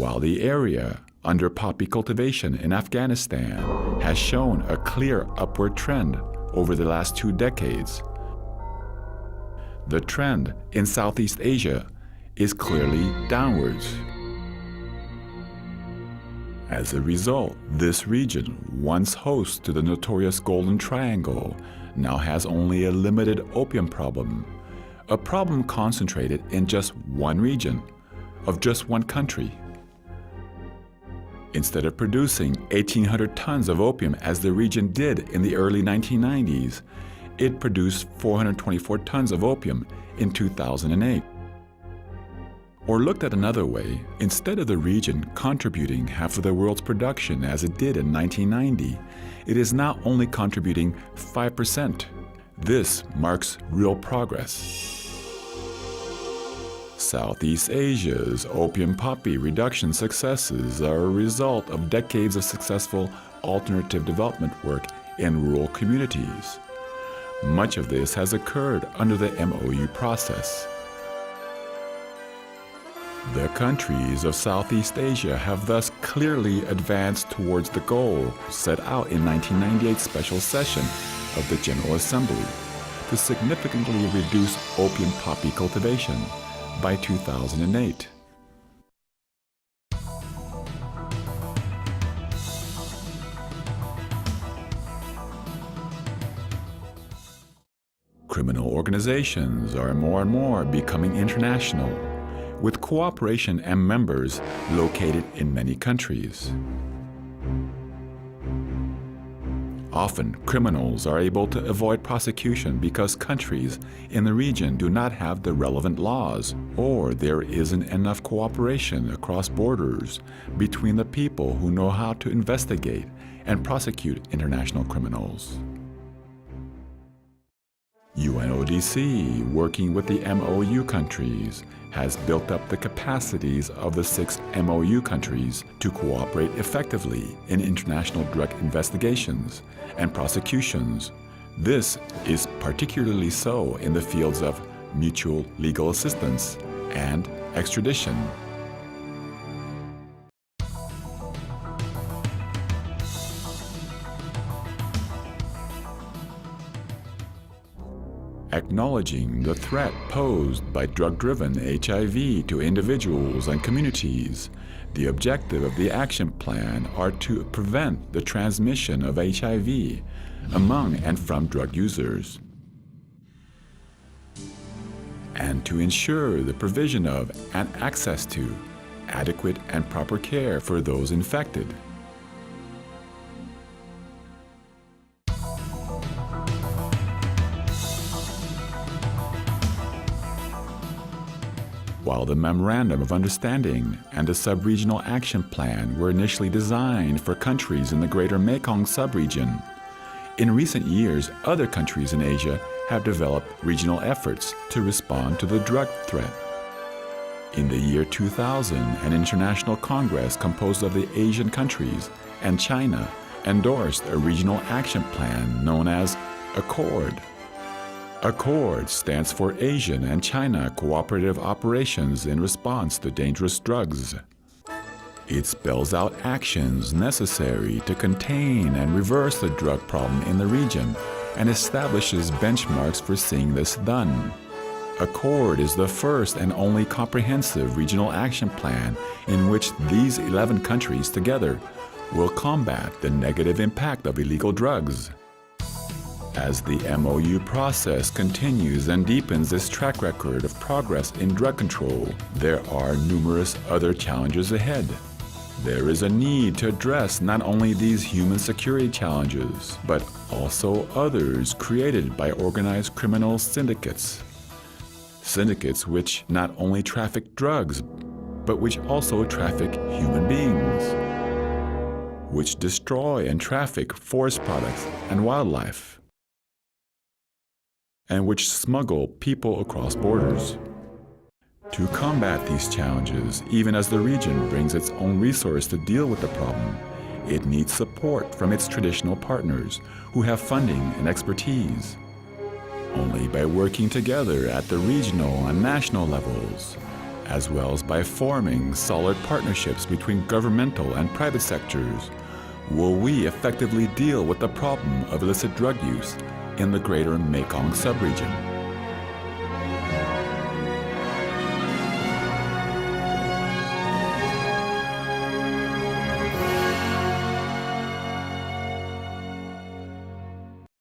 while the area under poppy cultivation in Afghanistan has shown a clear upward trend over the last 2 decades, the trend in Southeast Asia is clearly downwards. As a result, this region, once host to the notorious Golden Triangle, now has only a limited opium problem, a problem concentrated in just one region, of just one country. Instead of producing 1,800 tons of opium as the region did in the early 1990s, it produced 424 tons of opium in 2008. Or looked at another way, instead of the region contributing half of the world's production as it did in 1990, it is now only contributing 5%. This marks real progress. Southeast Asia's opium poppy reduction successes are a result of decades of successful alternative development work in rural communities. Much of this has occurred under the MOU process. The countries of Southeast Asia have thus clearly advanced towards the goal set out in 1998 special session of the General Assembly to significantly reduce opium poppy cultivation by 2008. Criminal organizations are more and more becoming international, with cooperation and members located in many countries. Often, criminals are able to avoid prosecution because countries in the region do not have the relevant laws, or there isn't enough cooperation across borders between the people who know how to investigate and prosecute international criminals. UNODC, working with the MOU countries, has built up the capacities of the 6 MOU countries to cooperate effectively in international drug investigations and prosecutions. This is particularly so in the fields of mutual legal assistance and extradition. Acknowledging the threat posed by drug-driven HIV to individuals and communities, the objective of the action plan are to prevent the transmission of HIV among and from drug users, and to ensure the provision of and access to adequate and proper care for those infected. While the Memorandum of Understanding and the Sub-Regional Action Plan were initially designed for countries in the Greater Mekong sub-region, in recent years, other countries in Asia have developed regional efforts to respond to the drug threat. In the year 2000, an international congress composed of the Asian countries and China endorsed a regional action plan known as ACCORD. ACCORD stands for Asian and China Cooperative Operations in Response to Dangerous Drugs. It spells out actions necessary to contain and reverse the drug problem in the region and establishes benchmarks for seeing this done. ACCORD is the first and only comprehensive regional action plan in which these 11 countries together will combat the negative impact of illegal drugs. As the MOU process continues and deepens its track record of progress in drug control, there are numerous other challenges ahead. There is a need to address not only these human security challenges, but also others created by organized criminal syndicates. Syndicates which not only traffic drugs, but which also traffic human beings, which destroy and traffic forest products and wildlife, and which smuggle people across borders. To combat these challenges, even as the region brings its own resource to deal with the problem, it needs support from its traditional partners who have funding and expertise. Only by working together at the regional and national levels, as well as by forming solid partnerships between governmental and private sectors, will we effectively deal with the problem of illicit drug use in the greater Mekong subregion.